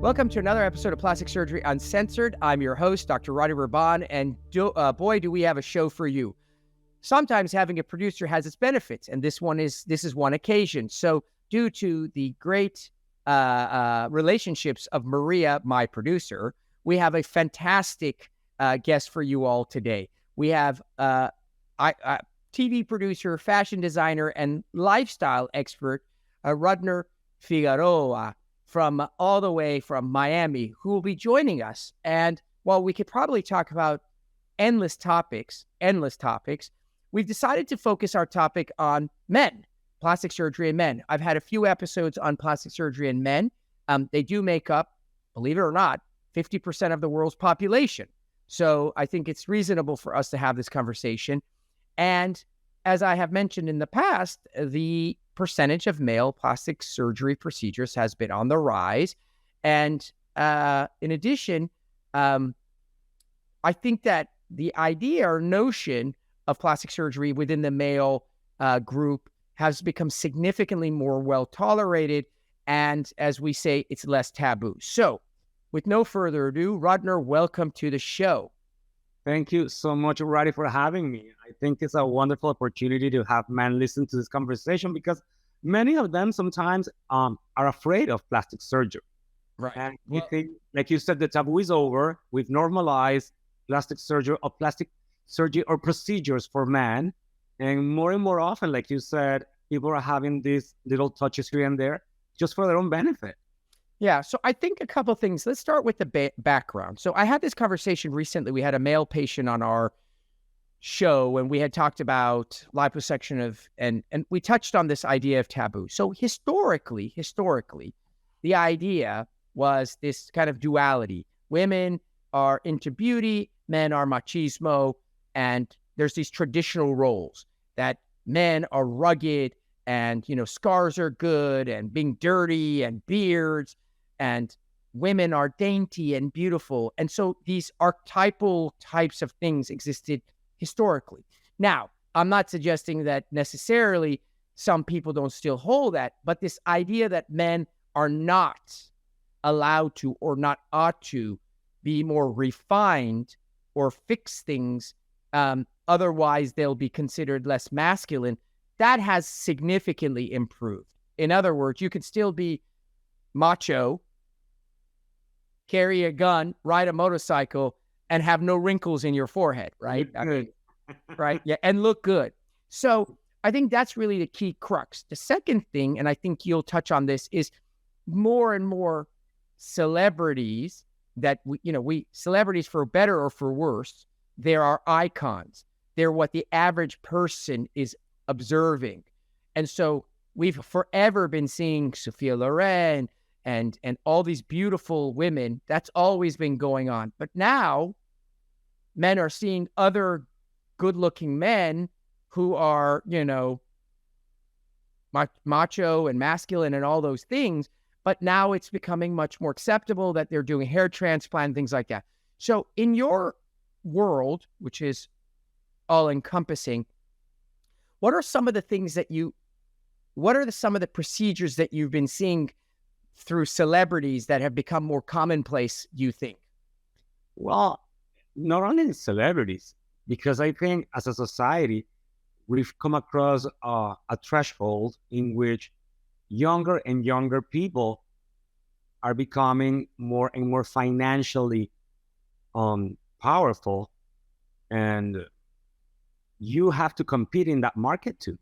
Welcome to another episode of Plastic Surgery Uncensored. I'm your host, Dr. Rahban, and boy, do we have a show for you. Sometimes having a producer has its benefits, and this is one occasion. So due to the great relationships of Maria, my producer, we have a fantastic guest for you all today. We have TV producer, fashion designer, and lifestyle expert, Rodner Figueroa, from all the way from Miami, who will be joining us. And while we could probably talk about endless topics, we've decided to focus our topic on men, plastic surgery in men. I've had a few episodes on plastic surgery in men. They do make up, believe it or not, 50% of the world's population. So I think it's reasonable for us to have this conversation. And as I have mentioned in the past, the percentage of male plastic surgery procedures has been on the rise. And in addition, I think that the idea or notion of plastic surgery within the male group has become significantly more well tolerated. And as we say, it's less taboo. So with no further ado, Rodner, welcome to the show. Thank you so much, Rady, for having me. I think it's a wonderful opportunity to have men listen to this conversation because many of them sometimes are afraid of plastic surgery. Right. And we think, like you said, the taboo is over. We've normalized plastic surgery or procedures for men. And more often, like you said, people are having these little touches here and there just for their own benefit. Yeah, so I think a couple of things. Let's start with the background. So I had this conversation recently. We had a male patient on our show, and we had talked about liposuction and we touched on this idea of taboo. So historically, the idea was this kind of duality. Women are into beauty, men are machismo, and there's these traditional roles that men are rugged and, scars are good and being dirty and beards, and women are dainty and beautiful. And so these archetypal types of things existed historically. Now, I'm not suggesting that necessarily some people don't still hold that, but this idea that men are not allowed to or not ought to be more refined or fix things, otherwise they'll be considered less masculine, that has significantly improved. In other words, you could still be macho, carry a gun, ride a motorcycle, and have no wrinkles in your forehead, right? Right? Yeah, and look good. So I think that's really the key crux. The second thing, and I think you'll touch on this, is more and more celebrities that celebrities, for better or for worse, there are icons. They're what the average person is observing. And so we've forever been seeing Sophia Loren and all these beautiful women. That's always been going on. But now men are seeing other good-looking men who are, macho and masculine and all those things. But now it's becoming much more acceptable that they're doing hair transplant, things like that. So in your world, which is all-encompassing, what are some of the things some of the procedures that you've been seeing through celebrities that have become more commonplace, you think? Well, not only celebrities, because I think as a society, we've come across a threshold in which younger and younger people are becoming more and more financially powerful, and you have to compete in that market too.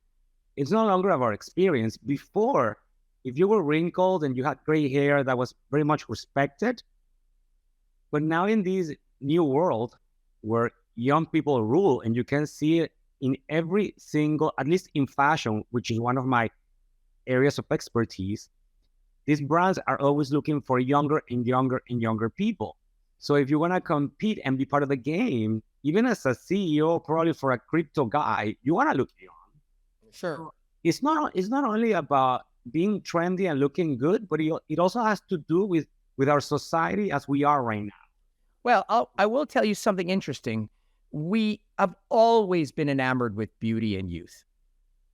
It's no longer about experience. Before, if you were wrinkled and you had gray hair, that was very much respected. But now in this new world where young people rule, and you can see it in every single, at least in fashion, which is one of my areas of expertise, these brands are always looking for younger and younger and younger people. So if you want to compete and be part of the game, even as a CEO, probably for a crypto guy, you want to look young. Sure. It's not only about being trendy and looking good, but it also has to do with our society as we are right now. Well, I will tell you something interesting. We have always been enamored with beauty and youth.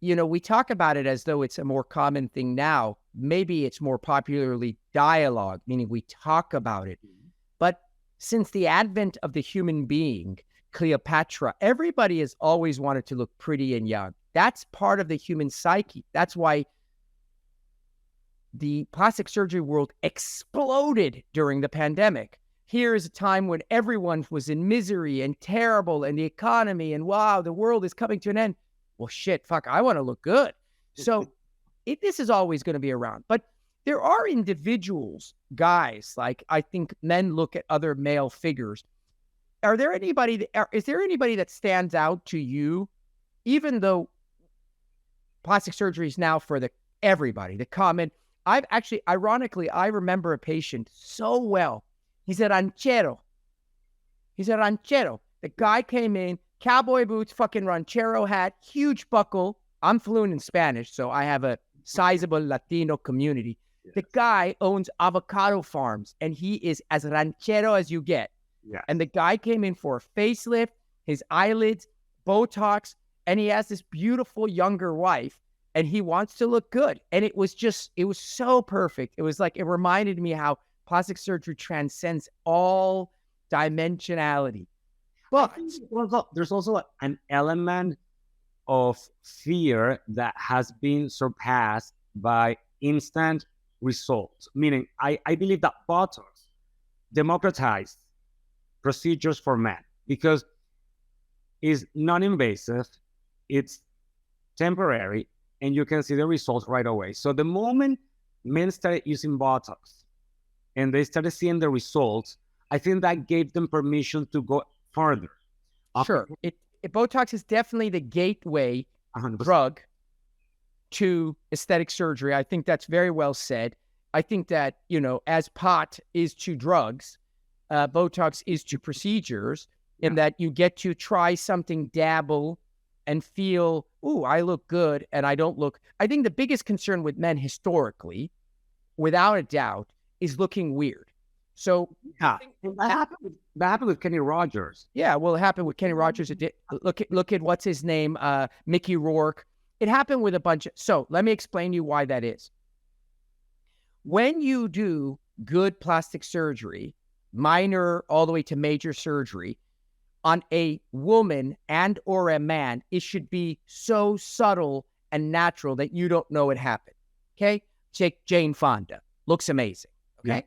we talk about it as though it's a more common thing now. Maybe it's more popularly dialogue, meaning we talk about it. But since the advent of the human being, Cleopatra, everybody has always wanted to look pretty and young. That's part of the human psyche. That's why the plastic surgery world exploded during the pandemic. Here is a time when everyone was in misery and terrible, and the economy, and wow, the world is coming to an end. Well, shit, fuck, I want to look good. So this is always going to be around. But there are individuals, guys, like I think men look at other male figures. Is there anybody that stands out to you, even though plastic surgery is now for everybody, the common? Ironically, I remember a patient so well. He's a ranchero. The guy came in, cowboy boots, fucking ranchero hat, huge buckle. I'm fluent in Spanish, so I have a sizable Latino community. Yes. The guy owns avocado farms, and he is as ranchero as you get. Yes. And the guy came in for a facelift, his eyelids, Botox, and he has this beautiful younger wife, and he wants to look good. And it was so perfect. It was like, it reminded me how plastic surgery transcends all dimensionality. But there's also an element of fear that has been surpassed by instant results. Meaning, I believe that Botox democratized procedures for men because it's non-invasive, it's temporary, and you can see the results right away. So the moment men started using Botox and they started seeing the results, I think that gave them permission to go further. Sure. Botox is definitely the gateway 100%. Drug to aesthetic surgery. I think that's very well said. I think that, as pot is to drugs, Botox is to procedures, in that you get to try something, dabble, and feel, ooh, I look good, and I don't look. I think the biggest concern with men historically, without a doubt, is looking weird. So that happened with Kenny Rogers. Yeah, well, it happened with Kenny Rogers. It did. Look at what's his name, Mickey Rourke. It happened with a bunch of. So let me explain to you why that is. When you do good plastic surgery, minor all the way to major surgery, on a woman and or a man, it should be so subtle and natural that you don't know it happened. Okay? Take Jane Fonda. Looks amazing. Okay? Yeah.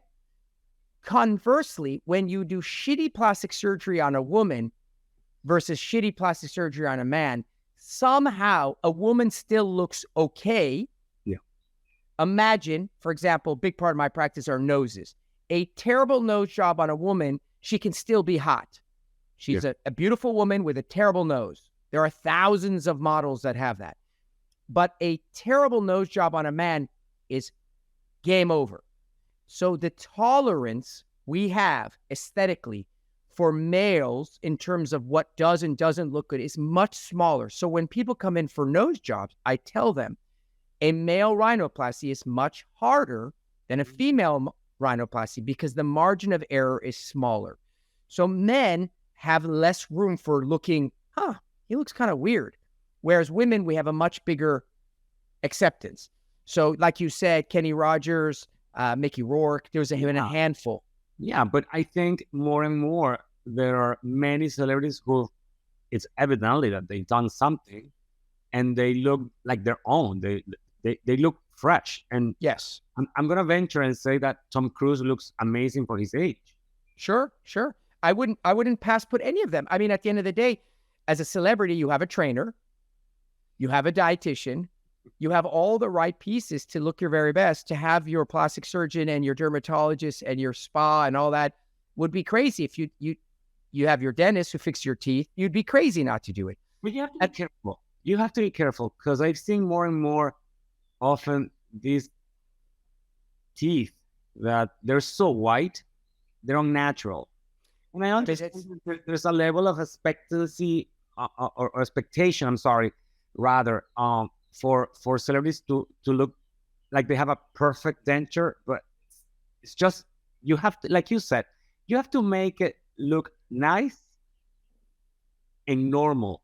Conversely, when you do shitty plastic surgery on a woman versus shitty plastic surgery on a man, somehow a woman still looks okay. Yeah. Imagine, for example, big part of my practice are noses. A terrible nose job on a woman, she can still be hot. She's a beautiful woman with a terrible nose. There are thousands of models that have that. But a terrible nose job on a man is game over. So the tolerance we have aesthetically for males in terms of what does and doesn't look good is much smaller. So when people come in for nose jobs, I tell them a male rhinoplasty is much harder than a female rhinoplasty because the margin of error is smaller. So men have less room for looking, he looks kind of weird. Whereas women, we have a much bigger acceptance. So like you said, Kenny Rogers, Mickey Rourke, there was even a handful. Yeah, but I think more and more there are many celebrities who it's evidently that they've done something and they look like their own. They look fresh. And yes, I'm going to venture and say that Tom Cruise looks amazing for his age. Sure. I wouldn't pass put any of them. I mean, at the end of the day, as a celebrity, you have a trainer, you have a dietitian, you have all the right pieces to look your very best. To have your plastic surgeon and your dermatologist and your spa and all that would be crazy. If you have your dentist who fixes your teeth, you'd be crazy not to do it. But you have to be careful. You have to be careful because I've seen more and more often these teeth that they're so white, they're unnatural. And I understand there's a level of expectancy or expectation, for celebrities to look like they have a perfect denture, but it's just, you have to, like you said, you have to make it look nice and normal.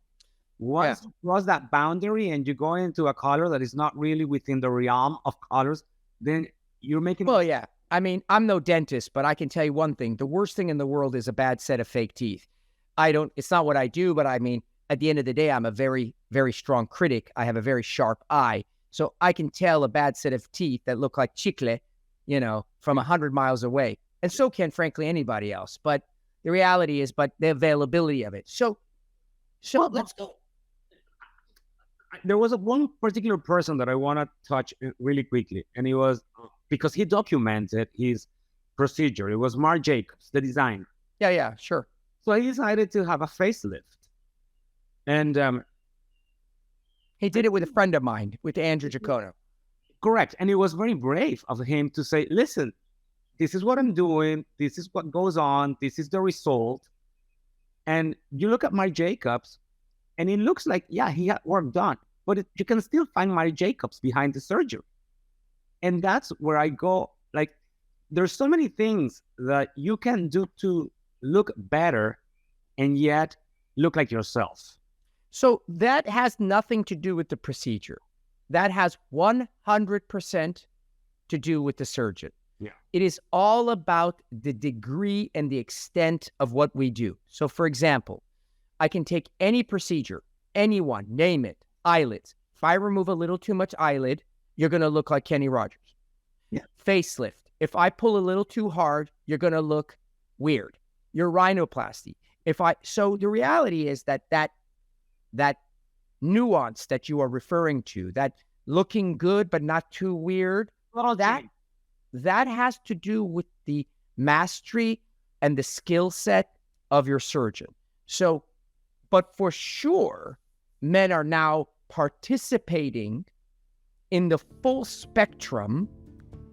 Once you cross that boundary and you go into a color that is not really within the realm of colors, then you're making. Well, yeah. I mean, I'm no dentist, but I can tell you one thing. The worst thing in the world is a bad set of fake teeth. It's not what I do, but I mean, at the end of the day, I'm a very, very strong critic. I have a very sharp eye. So I can tell a bad set of teeth that look like chicle, from 100 miles away. And so can, frankly, anybody else. But the reality is, but the availability of it. So let's go. There was one particular person that I want to touch really quickly, and it was because he documented his procedure. It was Marc Jacobs, the designer. Yeah, sure. So he decided to have a facelift, and he did it with a friend of mine, with Andrew Giacono. Correct, and it was very brave of him to say, "Listen, this is what I'm doing. This is what goes on. This is the result." And you look at Marc Jacobs, and it looks like, yeah, he had work done, but you can still find Marc Jacobs behind the surgery. And that's where I go, like, there's so many things that you can do to look better and yet look like yourself. So that has nothing to do with the procedure. That has 100% to do with the surgeon. Yeah. It is all about the degree and the extent of what we do. So, for example, I can take any procedure, anyone, name it, eyelids. If I remove a little too much eyelid, you're going to look like Kenny Rogers. Yeah. Facelift. If I pull a little too hard, you're going to look weird. Your rhinoplasty. So the reality is that nuance that you are referring to, that looking good but not too weird, that has to do with the mastery and the skill set of your surgeon. So, but for sure, men are now participating in the full spectrum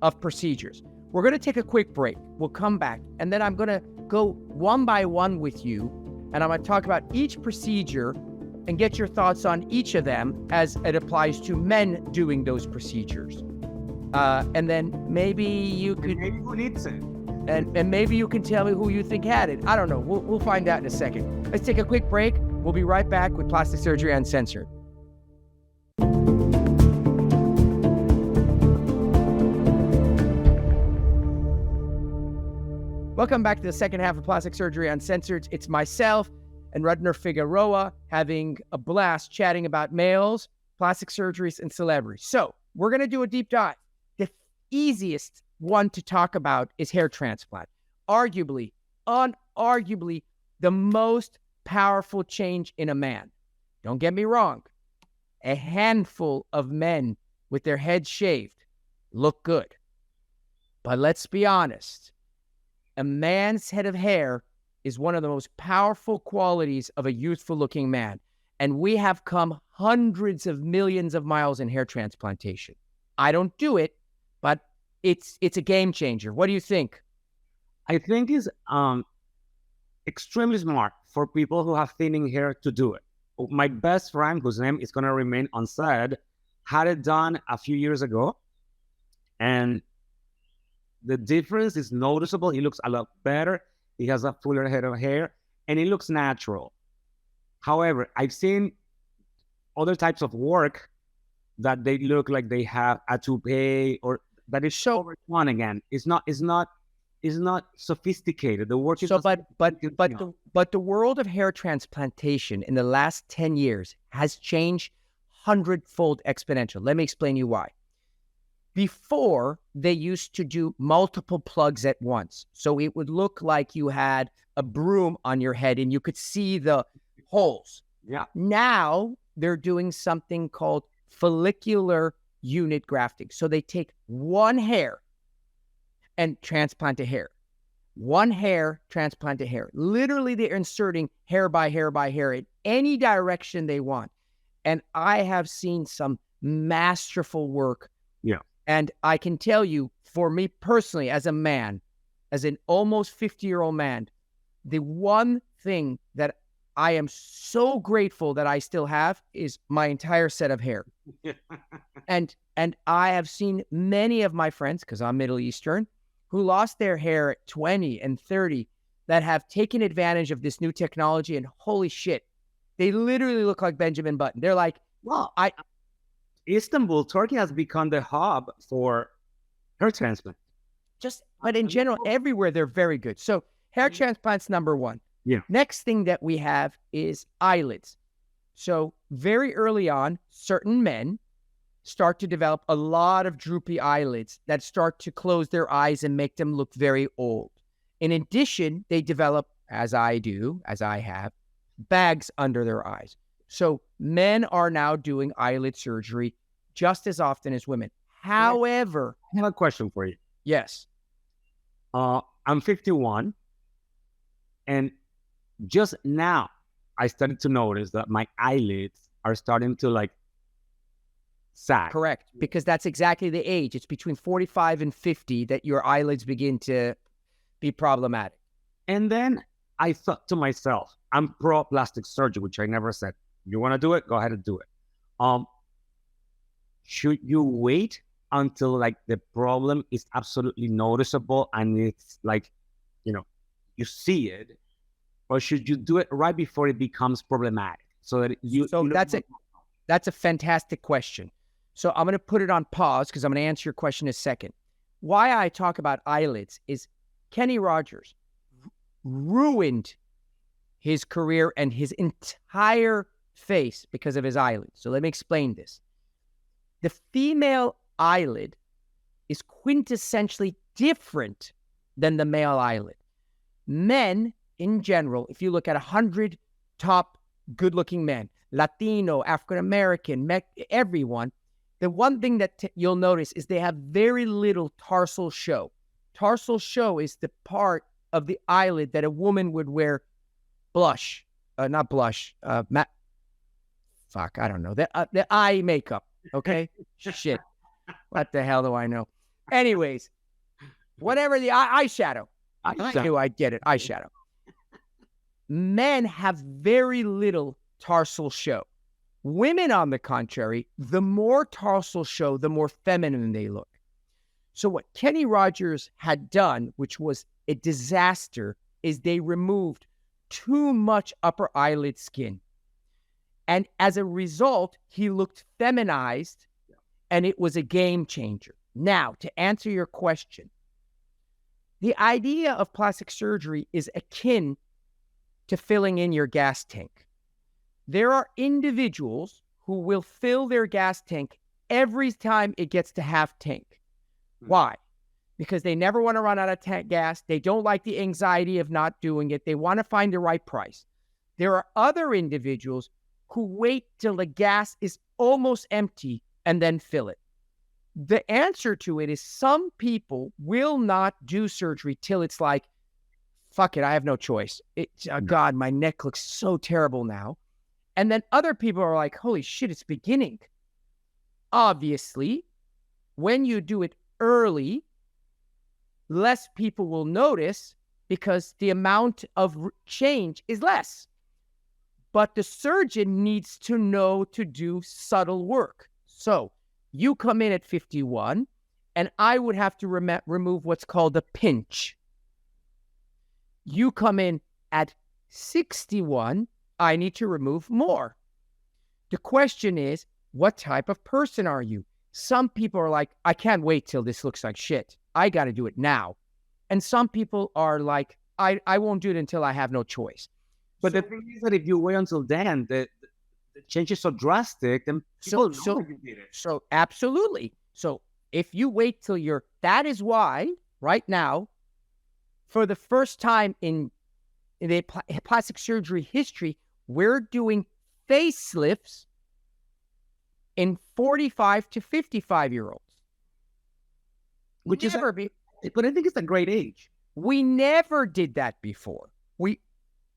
of procedures. We're going to take a quick break. We'll come back, and then I'm going to go one by one with you, and I'm going to talk about each procedure and get your thoughts on each of them as it applies to men doing those procedures. And then maybe you could... Maybe who needs it? And maybe you can tell me who you think had it. I don't know. We'll find out in a second. Let's take a quick break. We'll be right back with Plastic Surgery Uncensored. Welcome back to the second half of Plastic Surgery Uncensored. It's myself and Rodner Figueroa having a blast chatting about males, plastic surgeries, and celebrities. So we're going to do a deep dive. The easiest one to talk about is hair transplant. Arguably, unarguably, the most powerful change in a man. Don't get me wrong. A handful of men with their heads shaved look good. But let's be honest. A man's head of hair is one of the most powerful qualities of a youthful-looking man. And we have come hundreds of millions of miles in hair transplantation. I don't do it, but it's a game changer. What do you think? I think it's extremely smart for people who have thinning hair to do it. My best friend, whose name is going to remain unsaid, had it done a few years ago. And the difference is noticeable. He looks a lot better. He has a fuller head of hair, and it looks natural. However, I've seen other types of work that they look like they have a toupee, or that is so one again. It's not sophisticated. The work is so, but the world of hair transplantation in the last 10 years has changed 100-fold exponential. Let me explain you why. Before, they used to do multiple plugs at once. So it would look like you had a broom on your head and you could see the holes. Yeah. Now they're doing something called follicular unit grafting. So they take one hair and transplant a hair. One hair, transplant a hair. Literally, they're inserting hair by hair by hair in any direction they want. And I have seen some masterful work. Yeah. And I can tell you, for me personally, as a man, as an almost 50-year-old man, the one thing that I am so grateful that I still have is my entire set of hair. And I have seen many of my friends, because I'm Middle Eastern, who lost their hair at 20 and 30 that have taken advantage of this new technology, and holy shit, They literally look like Benjamin Button. They're like, Well, I Istanbul, Turkey has become the hub for hair transplant. but in general, everywhere they're very good. So hair transplants, number one. Yeah. Next thing that we have is eyelids. So very early on, certain men start to develop a lot of droopy eyelids that start to close their eyes and make them look very old. In addition, they develop, as I have, bags under their eyes. So men are now doing eyelid surgery just as often as women. However, I have a question for you. yes. I'm 51, and just now I started to notice that my eyelids are starting to like sag. Correct, because that's exactly the age. It's between 45 and 50 that your eyelids begin to be problematic. And then I thought to myself, I'm pro plastic surgery, which I never said. You want to do it? Go ahead and do it. Should you wait until like the problem is absolutely noticeable and it's like, you see it, or should you do it right before it becomes problematic? So that that's a fantastic question. So I'm going to put it on pause because I'm going to answer your question in a second. Why I talk about eyelids is Kenny Rogers ruined his career and his entire face because of his eyelids. So let me explain this. The female eyelid is quintessentially different than the male eyelid. Men, in general, if you look at 100 top good-looking men, Latino, African-American, everyone, the one thing that you'll notice is they have very little tarsal show. Tarsal show is the part of the eyelid that a woman would wear blush, not blush, I don't know, the eye makeup, okay? Shit. What the hell do I know? Anyways, whatever the eyeshadow. I knew I'd get it, eyeshadow. Men have very little tarsal show. Women, on the contrary, the more tarsal show, the more feminine they look. So what Kenny Rogers had done, which was a disaster, is they removed too much upper eyelid skin. And as a result, he looked feminized, and it was a game changer. Now, to answer your question, the idea of plastic surgery is akin to filling in your gas tank. There are individuals who will fill their gas tank every time it gets to half tank. Why? Because they never want to run out of gas. They don't like the anxiety of not doing it. They want to find the right price. There are other individuals who wait till the gas is almost empty and then fill it. The answer to it is some people will not do surgery till it's like, fuck it, I have no choice. God, my neck looks so terrible now. And then other people are like, holy shit, it's beginning. Obviously, when you do it early, less people will notice because the amount of change is less. But the surgeon needs to know to do subtle work. So you come in at 51, and I would have to remove what's called a pinch. You come in at 61, I need to remove more. The question is, what type of person are you? Some people are like, I can't wait till this looks like shit. I got to do it now. And some people are like, I won't do it until I have no choice. But the thing is that if you wait until then, the change is so drastic, then people know you did it. So absolutely. So if you wait till that is why right now, for the first time in the plastic surgery history, we're doing facelifts in 45 to 55-year-olds. But I think it's a great age. We never did that before.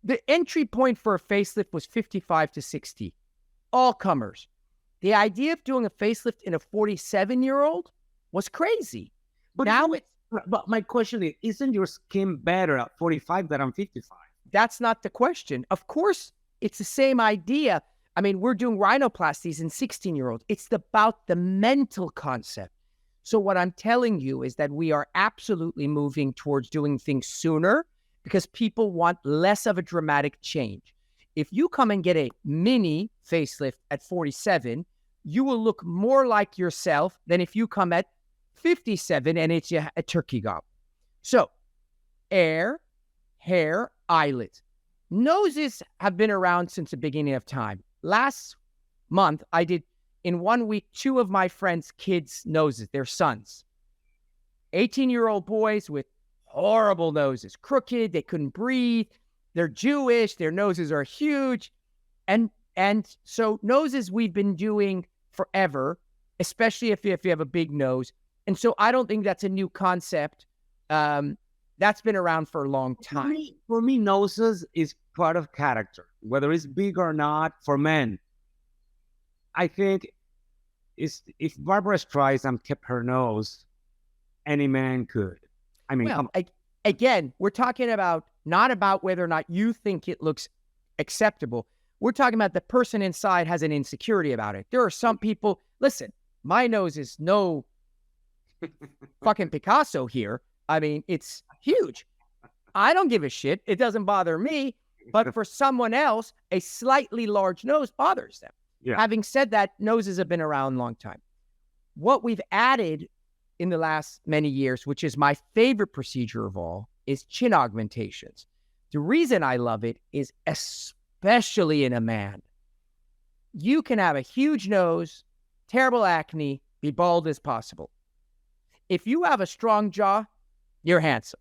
The entry point for a facelift was 55 to 60. All comers. The idea of doing a facelift in a 47-year-old was crazy. But my question is, isn't your skin better at 45 than at 55? That's not the question. Of course, it's the same idea. I mean, we're doing rhinoplasties in 16-year-olds. It's about the mental concept. So what I'm telling you is that we are absolutely moving towards doing things sooner because people want less of a dramatic change. if you come and get a mini facelift at 47, you will look more like yourself than if you come at 57 and it's a turkey gob. So, hair, eyelids. Noses have been around since the beginning of time. Last month, I did, in 1 week, 2 of my friends' kids' noses, their sons. 18-year-old boys with horrible noses, crooked, they couldn't breathe. They're Jewish, their noses are huge. And so noses we've been doing forever, especially if you have a big nose. And so I don't think that's a new concept. That's been around for a long time. For me, noses is part of character, whether it's big or not. For men, I think if Barbara Streisand kept her nose, any man could. I mean, well, again, we're talking about not about whether or not you think it looks acceptable. We're talking about the person inside has an insecurity about it. There are some people, listen, my nose is no fucking Picasso here. I mean, it's huge. I don't give a shit. It doesn't bother me. But for someone else, a slightly large nose bothers them. Yeah. Having said that, noses have been around a long time. What we've added in the last many years, which is my favorite procedure of all, is chin augmentations. The reason I love it is especially in a man. You can have a huge nose, terrible acne, be bald as possible. If you have a strong jaw, you're handsome.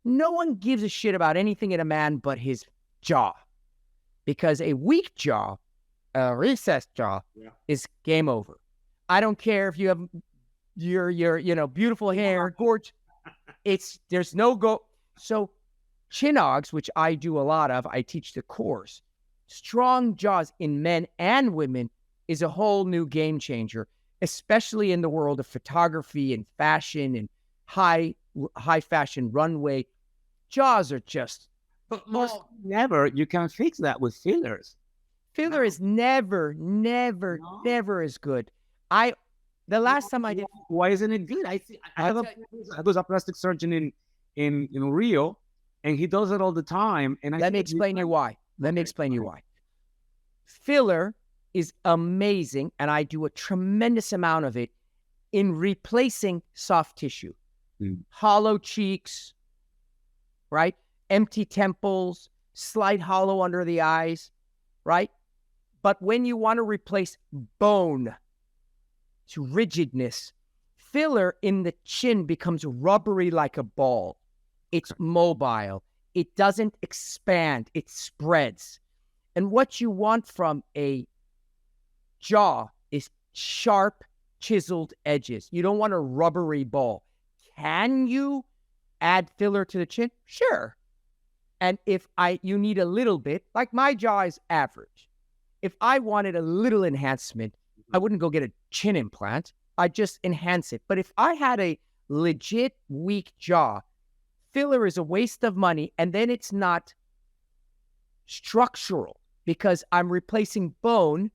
No one gives a shit about anything in a man but his jaw. Because a weak jaw, a recessed jaw, is game over. I don't care if you have your beautiful hair, gorgeous. There's no go. So chin augs, which I do a lot of, I teach the course. Strong jaws in men and women is a whole new game changer, especially in the world of photography and fashion and high fashion runway. Jaws are just never. You can fix that with fillers. Filler is never as good. The last time I did, why isn't it good? I was a plastic surgeon in Rio, and he does it all the time. And let me explain you why. Filler is amazing, and I do a tremendous amount of it in replacing soft tissue, hollow cheeks, right? Empty temples, slight hollow under the eyes, right? But when you want to replace bone, to rigidness, filler in the chin becomes rubbery like a ball. It's mobile. It doesn't expand. It spreads. And what you want from a jaw is sharp, chiseled edges. You don't want a rubbery ball. Can you add filler to the chin? Sure. And if you need a little bit, like my jaw is average. If I wanted a little enhancement, I wouldn't go get a chin implant. I'd just enhance it. But if I had a legit weak jaw, filler is a waste of money. And then it's not structural because I'm replacing bone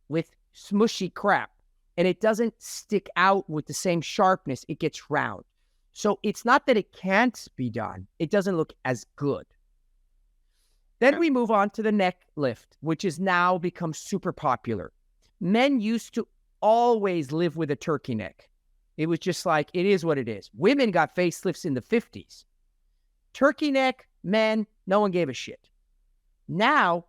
with smushy crap. And it doesn't stick out with the same sharpness. It gets round. So it's not that it can't be done. It doesn't look as good. Then we move on to the neck lift, which has now become super popular. Men used to always live with a turkey neck. It was just like, it is what it is. Women got facelifts in the 50s. Turkey neck, men, no one gave a shit. Now,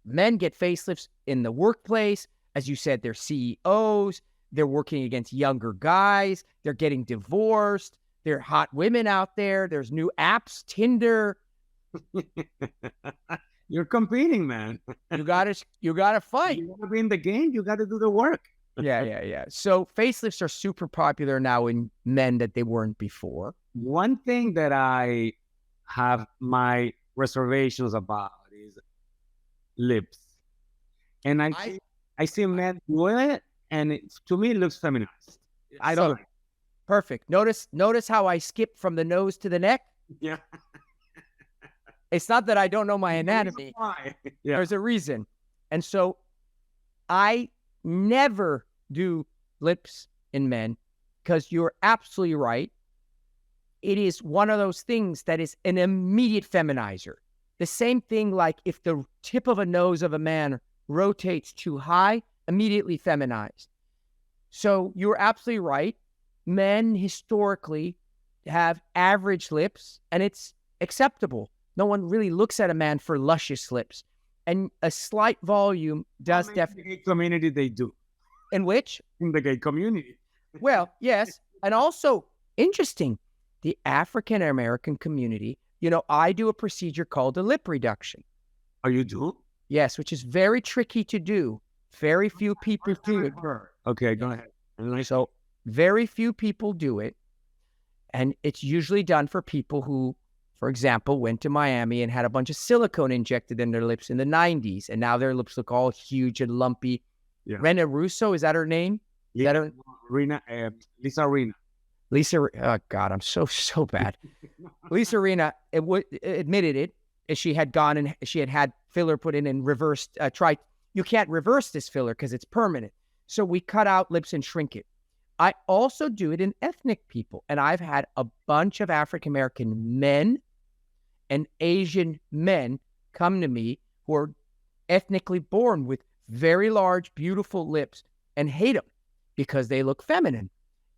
men get facelifts in the workplace. As you said, they're CEOs. They're working against younger guys. They're getting divorced. There are hot women out there. There's new apps, Tinder. You're competing, man. You gotta fight. You gotta be in the game. You gotta do the work. Yeah. So facelifts are super popular now in men that they weren't before. One thing that I have my reservations about is lips, and I see men doing it, and to me it looks feminized. I don't like it. Perfect. Notice how I skipped from the nose to the neck. Yeah. It's not that I don't know my anatomy. Why? Yeah. There's a reason. And so I never do lips in men because you're absolutely right. It is one of those things that is an immediate feminizer. The same thing like if the tip of a nose of a man rotates too high, immediately feminized. So you're absolutely right. Men historically have average lips, and it's acceptable. No one really looks at a man for luscious lips. And a slight volume does definitely. In the gay community, they do. In which? In the gay community. Well, yes. And also, interesting, the African American community, I do a procedure called a lip reduction. Oh, you do? Yes, which is very tricky to do. Very few people do it. Okay, go ahead. So very few people do it. And it's usually done for people who, for example, went to Miami and had a bunch of silicone injected in their lips in the 90s. And now their lips look all huge and lumpy. Yeah. Rena Russo, is that her name? Yeah, Lisa Rinna. Oh, God, I'm so bad. Lisa Rinna admitted it. She had gone and she had filler put in and reversed, tried. You can't reverse this filler because it's permanent. So we cut out lips and shrink it. I also do it in ethnic people. And I've had a bunch of African-American men and Asian men come to me who are ethnically born with very large, beautiful lips and hate them because they look feminine.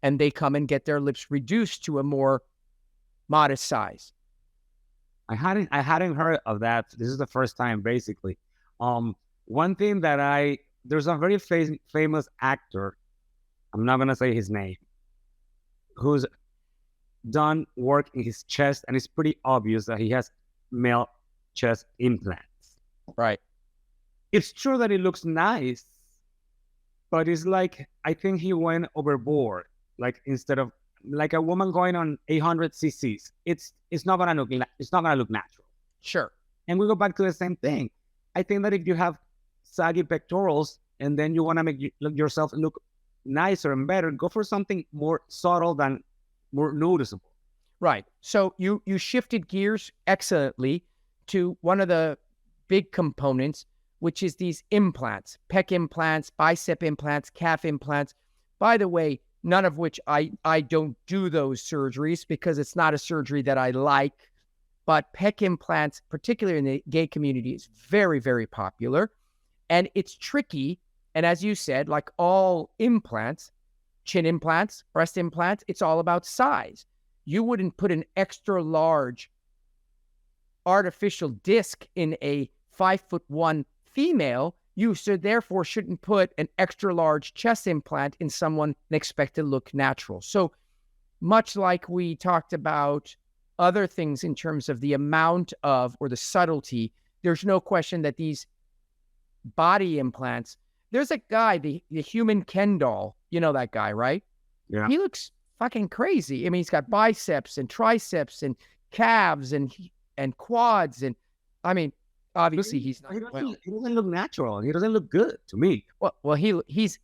And they come and get their lips reduced to a more modest size. I hadn't heard of that. This is the first time, basically. One thing that there's a very famous actor, I'm not going to say his name, who's done work in his chest, and it's pretty obvious that he has male chest implants. Right. It's true that it looks nice, but it's like, I think he went overboard. Like, instead of like a woman going on 800 cc's, it's not going to look natural. Sure. And we go back to the same thing. I think that if you have saggy pectorals and then you want to make yourself look nicer and better, go for something more subtle than more noticeable. Right. So you shifted gears excellently to one of the big components, which is these implants, pec implants, bicep implants, calf implants. By the way, none of which I don't do those surgeries because it's not a surgery that I like. But pec implants, particularly in the gay community, is very, very popular. And it's tricky. And as you said, like all implants, chin implants, breast implants, it's all about size. You wouldn't put an extra large artificial disc in a 5'1" female. You therefore shouldn't put an extra large chest implant in someone and expect to look natural. So much like we talked about other things in terms of the amount of or the subtlety, there's no question that these body implants, there's a guy, the human Ken doll, you know that guy, right? Yeah. He looks fucking crazy. I mean, he's got biceps and triceps and calves and quads. And I mean, obviously he's not well. He doesn't look natural. He doesn't look good to me. Well, he's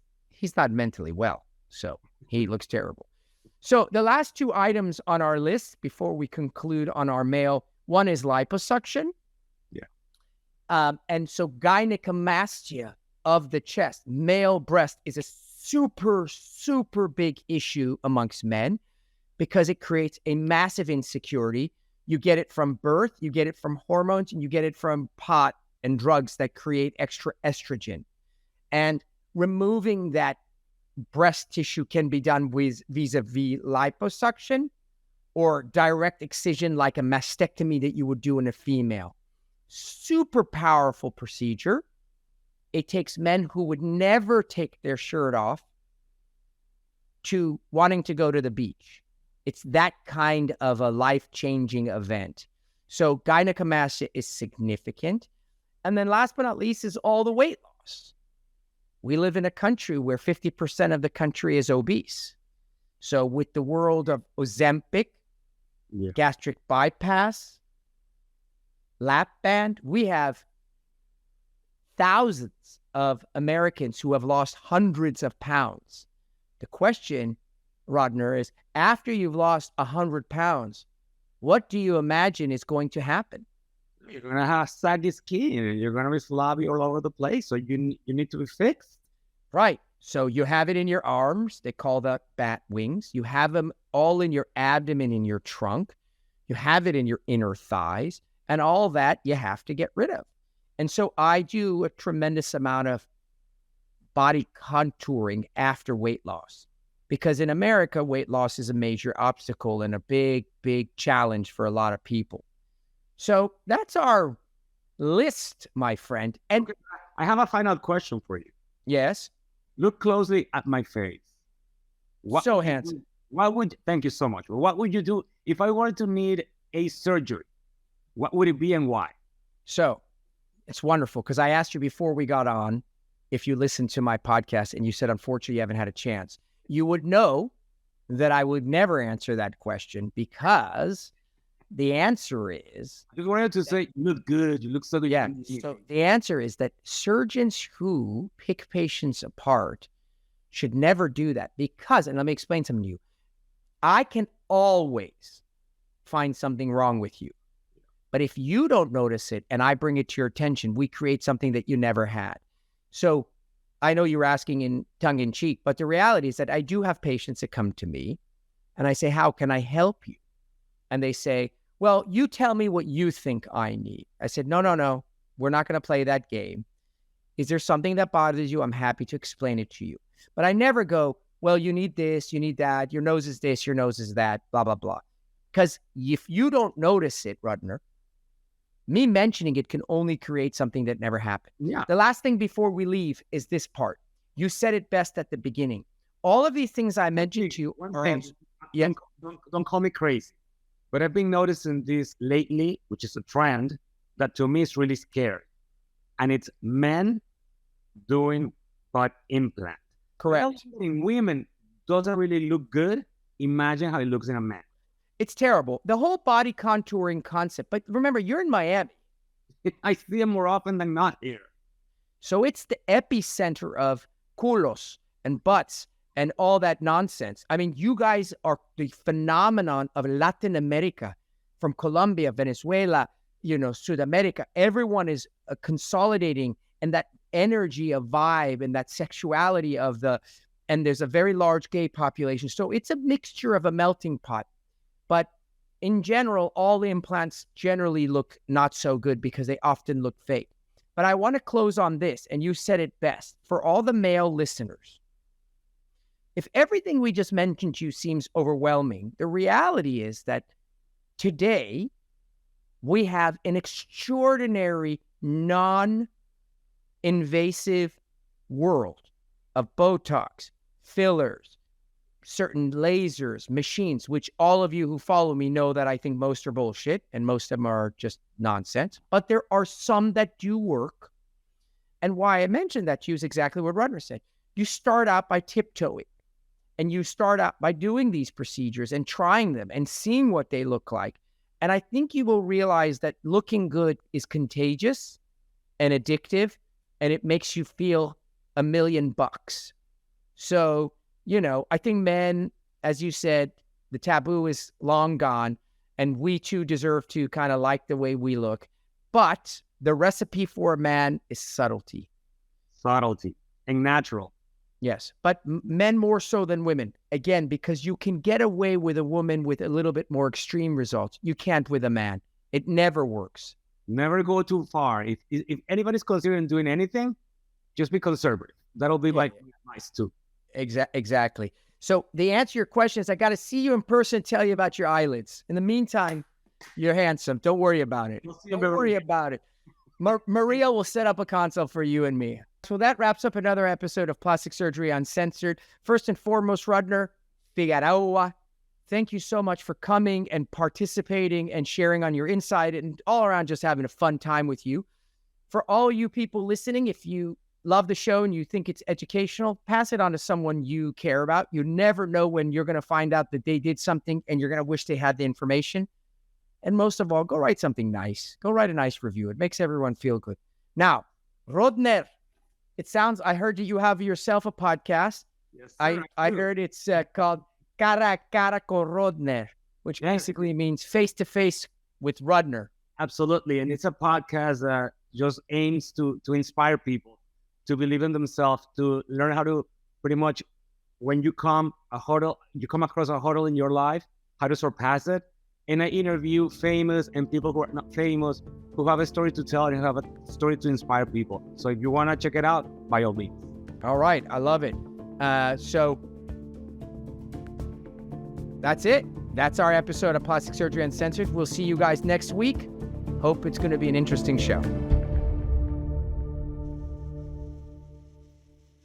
not mentally well, so he looks terrible. So the last two items on our list before we conclude on our male, one is liposuction. Yeah. And so gynecomastia of the chest, male breast, is a super, super big issue amongst men because it creates a massive insecurity. You get it from birth, you get it from hormones, and you get it from pot and drugs that create extra estrogen. And removing that breast tissue can be done with vis-a-vis liposuction or direct excision like a mastectomy that you would do in a female. Super powerful procedure. It takes men who would never take their shirt off to wanting to go to the beach. It's that kind of a life-changing event. So gynecomastia is significant. And then last but not least is all the weight loss. We live in a country where 50% of the country is obese. So with the world of Ozempic, gastric bypass, lap band, we have thousands of Americans who have lost hundreds of pounds. The question, Rodner, is after you've lost 100 pounds, what do you imagine is going to happen? You're going to have saggy skin. You're going to be flabby all over the place. So you need to be fixed. Right. So you have it in your arms. They call that bat wings. You have them all in your abdomen, in your trunk. You have it in your inner thighs. And all that you have to get rid of. And so I do a tremendous amount of body contouring after weight loss, because in America, weight loss is a major obstacle and a big, big challenge for a lot of people. So that's our list, my friend. And I have a final question for you. yes, Look closely at my face. so handsome. Thank you so much. What would you do if I wanted to need a surgery? What would it be and why? So it's wonderful, because I asked you before we got on if you listened to my podcast, and you said, unfortunately, you haven't had a chance. You would know that I would never answer that question, because the answer is... I just wanted to say, you look good. You look so good. Yeah. So the answer is that surgeons who pick patients apart should never do that, because, and let me explain something to you, I can always find something wrong with you. But if you don't notice it and I bring it to your attention, we create something that you never had. So I know you're asking in tongue in cheek, but the reality is that I do have patients that come to me and I say, how can I help you? And they say, well, you tell me what you think I need. I said, no, we're not going to play that game. Is there something that bothers you? I'm happy to explain it to you. But I never go, well, you need this, you need that, your nose is this, your nose is that, blah, blah, blah. Because if you don't notice it, Rodner, me mentioning it can only create something that never happened. Yeah. The last thing before we leave is this part. You said it best at the beginning. All of these things I mentioned to you are... Yeah. Don't call me crazy, but I've been noticing this lately, which is a trend that to me is really scary. And it's men doing butt implant. Correct. In women doesn't really look good. Imagine how it looks in a man. It's terrible. The whole body contouring concept. But remember, you're in Miami. I see them more often than not here. So it's the epicenter of culos and butts and all that nonsense. I mean, you guys are the phenomenon of Latin America, from Colombia, Venezuela, South America. Everyone is consolidating, and that energy of vibe and that sexuality and there's a very large gay population. So it's a mixture of a melting pot. But in general, all the implants generally look not so good because they often look fake. But I want to close on this, and you said it best. For all the male listeners, if everything we just mentioned to you seems overwhelming, the reality is that today we have an extraordinary non-invasive world of Botox, fillers, certain lasers, machines, which all of you who follow me know that I think most are bullshit and most of them are just nonsense. But there are some that do work. And why I mentioned that to you is exactly what Rodner said. You start out by tiptoeing, and you start out by doing these procedures and trying them and seeing what they look like. And I think you will realize that looking good is contagious and addictive, and it makes you feel $1 million. So, I think men, as you said, the taboo is long gone, and we too deserve to kind of like the way we look. But the recipe for a man is subtlety. Subtlety and natural. Yes, but men more so than women. Again, because you can get away with a woman with a little bit more extreme results. You can't with a man. It never works. Never go too far. If anybody's considering doing anything, just be conservative. That'll be nice too. Exactly. So the answer to your question is, I got to see you in person and tell you about your eyelids. In the meantime, you're handsome. Don't worry about it. Don't worry about it. Maria will set up a consult for you and me. So that wraps up another episode of Plastic Surgery Uncensored. First and foremost, Rodner Figueroa, thank you so much for coming and participating and sharing on your insight and all around just having a fun time with you. For all you people listening, if you love the show and you think it's educational, pass it on to someone you care about. You never know when you're going to find out that they did something and you're going to wish they had the information. And most of all, go write something nice. Go write a nice review. It makes everyone feel good. Now, Rodner, I heard that you have yourself a podcast. Yes, sir, I heard it's called Cara a Cara con Rodner, which basically means face to face with Rodner. Absolutely. And it's a podcast that just aims to inspire people to believe in themselves, to learn how to pretty much, when you come across a hurdle in your life, how to surpass it, and I interview famous and people who are not famous, who have a story to tell and have a story to inspire people. So if you want to check it out, by all means. All right. I love it. So that's it. That's our episode of Plastic Surgery Uncensored. We'll see you guys next week. Hope it's going to be an interesting show.